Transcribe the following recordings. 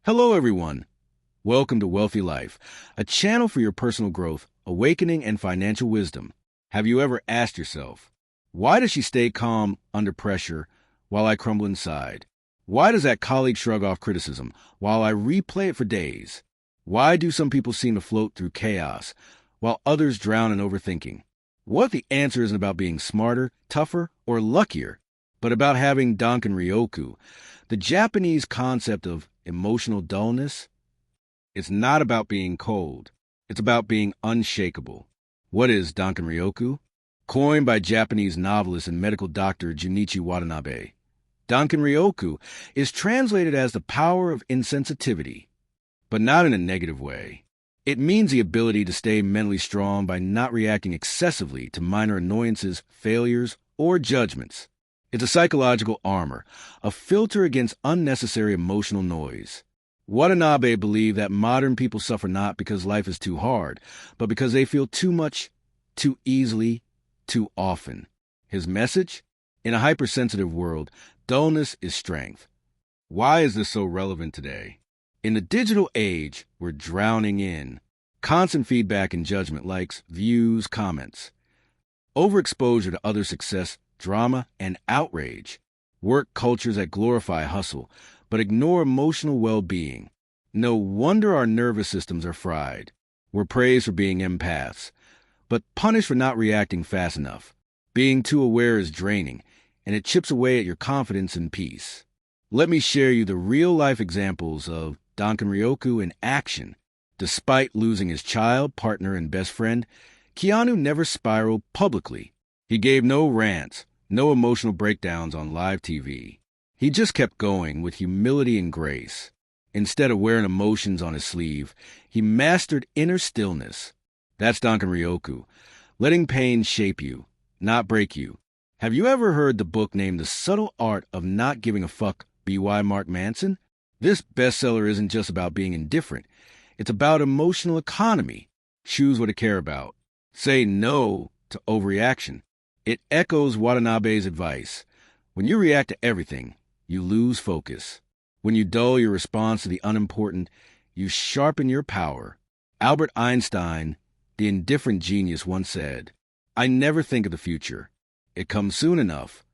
Hello, everyone. Welcome to Wealthy Life, a channel for your personal growth, awakening, and financial wisdom. Have you ever asked yourself, why does she stay calm under pressure while I crumble inside? Why does that colleague shrug off criticism while I replay it for days? Why do some people seem to float through chaos while others drown in overthinking? What if the answer isn't about being smarter, tougher, or luckier, but about having Donkanryoku, the Japanese concept of emotional dullness? It's not about being cold. It's about being unshakable. What is Donkanryoku? Coined by Japanese novelist and medical doctor Junichi Watanabe, Donkanryoku is translated as the power of insensitivity, but not in a negative way. It means the ability to stay mentally strong by not reacting excessively to minor annoyances, failures, or judgments. It's a psychological armor, a filter against unnecessary emotional noise. Watanabe believed that modern people suffer not because life is too hard, but because they feel too much, too easily, too often. His message? In a hypersensitive world, dullness is strength. Why is this so relevant today? In the digital age, we're drowning in constant feedback and judgment, likes, views, comments. Overexposure to other success, drama, and outrage. Work cultures that glorify hustle, but ignore emotional well-being. No wonder our nervous systems are fried. We're praised for being empaths, but punished for not reacting fast enough. Being too aware is draining, and it chips away at your confidence and peace. Let me share you the real-life examples of Donkanryoku in action. Despite losing his child, partner, and best friend, Keanu never spiraled publicly. He gave no rants, no emotional breakdowns on live TV. He just kept going with humility and grace. Instead of wearing emotions on his sleeve, he mastered inner stillness. That's Donkanryoku, letting pain shape you, not break you. Have you ever heard the book named The Subtle Art of Not Giving a Fuck by Mark Manson? This bestseller isn't just about being indifferent. It's about emotional economy. Choose what to care about. Say no to overreaction. It echoes Watanabe's advice. When you react to everything, you lose focus. When you dull your response to the unimportant, you sharpen your power. Albert Einstein, the indifferent genius, once said, "I never think of the future. It comes soon enough."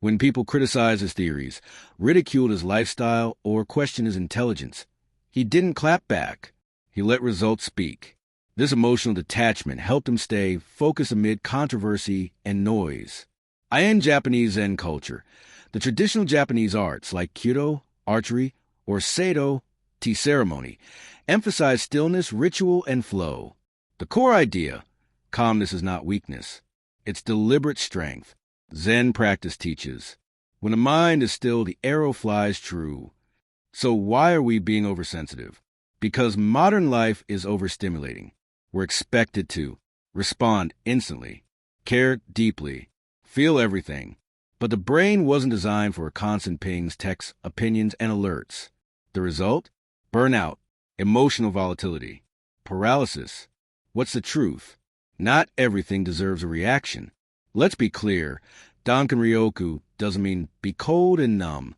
When people criticized his theories, ridiculed his lifestyle, or questioned his intelligence, he didn't clap back. He let results speak. This emotional detachment helped him stay focused amid controversy and noise. In Japanese Zen culture, the traditional Japanese arts like Kyudo, archery, or Seido, tea ceremony, emphasize stillness, ritual, and flow. The core idea, calmness is not weakness. It's deliberate strength. Zen practice teaches, when the mind is still, the arrow flies true. So why are we being oversensitive? Because modern life is overstimulating. We're expected to respond instantly, care deeply, feel everything. But the brain wasn't designed for constant pings, texts, opinions, and alerts. The result? Burnout, emotional volatility, paralysis. What's the truth? Not everything deserves a reaction. Let's be clear, Donkanryoku doesn't mean be cold and numb.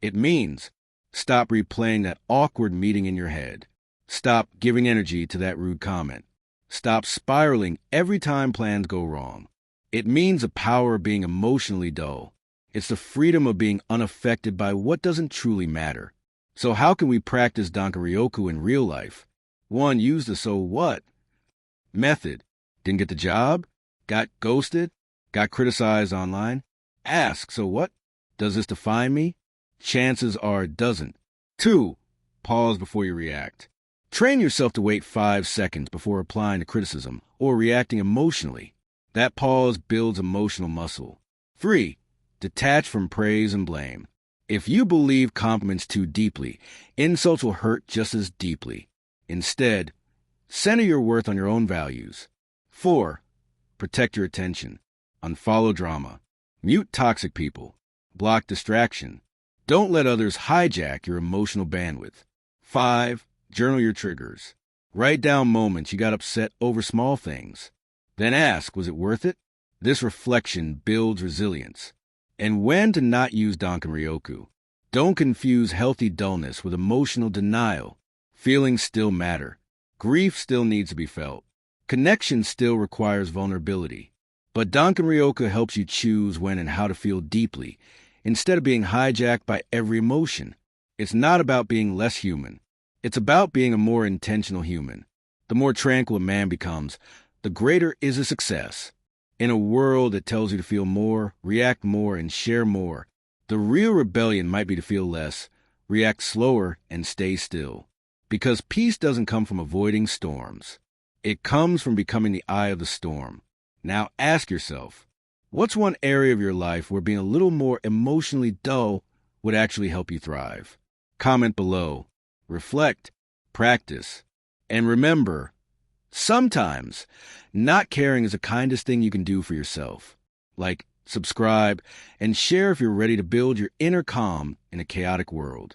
It means stop replaying that awkward meeting in your head. Stop giving energy to that rude comment. Stop spiraling every time plans go wrong. It means the power of being emotionally dull. It's the freedom of being unaffected by what doesn't truly matter. So how can we practice Donkanryoku in real life? 1. Use the so what method. Didn't get the job? Got ghosted? Got criticized online? Ask, so what? Does this define me? Chances are it doesn't. 2. Pause before you react. Train yourself to wait 5 seconds before applying to criticism or reacting emotionally. That pause builds emotional muscle. 3. Detach from praise and blame. If you believe compliments too deeply, insults will hurt just as deeply. Instead, center your worth on your own values. 4. Protect your attention. Unfollow drama. Mute toxic people. Block distraction. Don't let others hijack your emotional bandwidth. 5. Journal your triggers. Write down moments you got upset over small things. Then ask, was it worth it? This reflection builds resilience. And when to not use Donkanryoku. Don't confuse healthy dullness with emotional denial. Feelings still matter. Grief still needs to be felt. Connection still requires vulnerability. But Donkanryoku helps you choose when and how to feel deeply, instead of being hijacked by every emotion. It's not about being less human. It's about being a more intentional human. The more tranquil a man becomes, the greater is his success. In a world that tells you to feel more, react more, and share more, the real rebellion might be to feel less, react slower, and stay still. Because peace doesn't come from avoiding storms. It comes from becoming the eye of the storm. Now ask yourself, what's one area of your life where being a little more emotionally dull would actually help you thrive? Comment below. Reflect. Practice. And remember, sometimes not caring is the kindest thing you can do for yourself. Like, subscribe, and share if you're ready to build your inner calm in a chaotic world.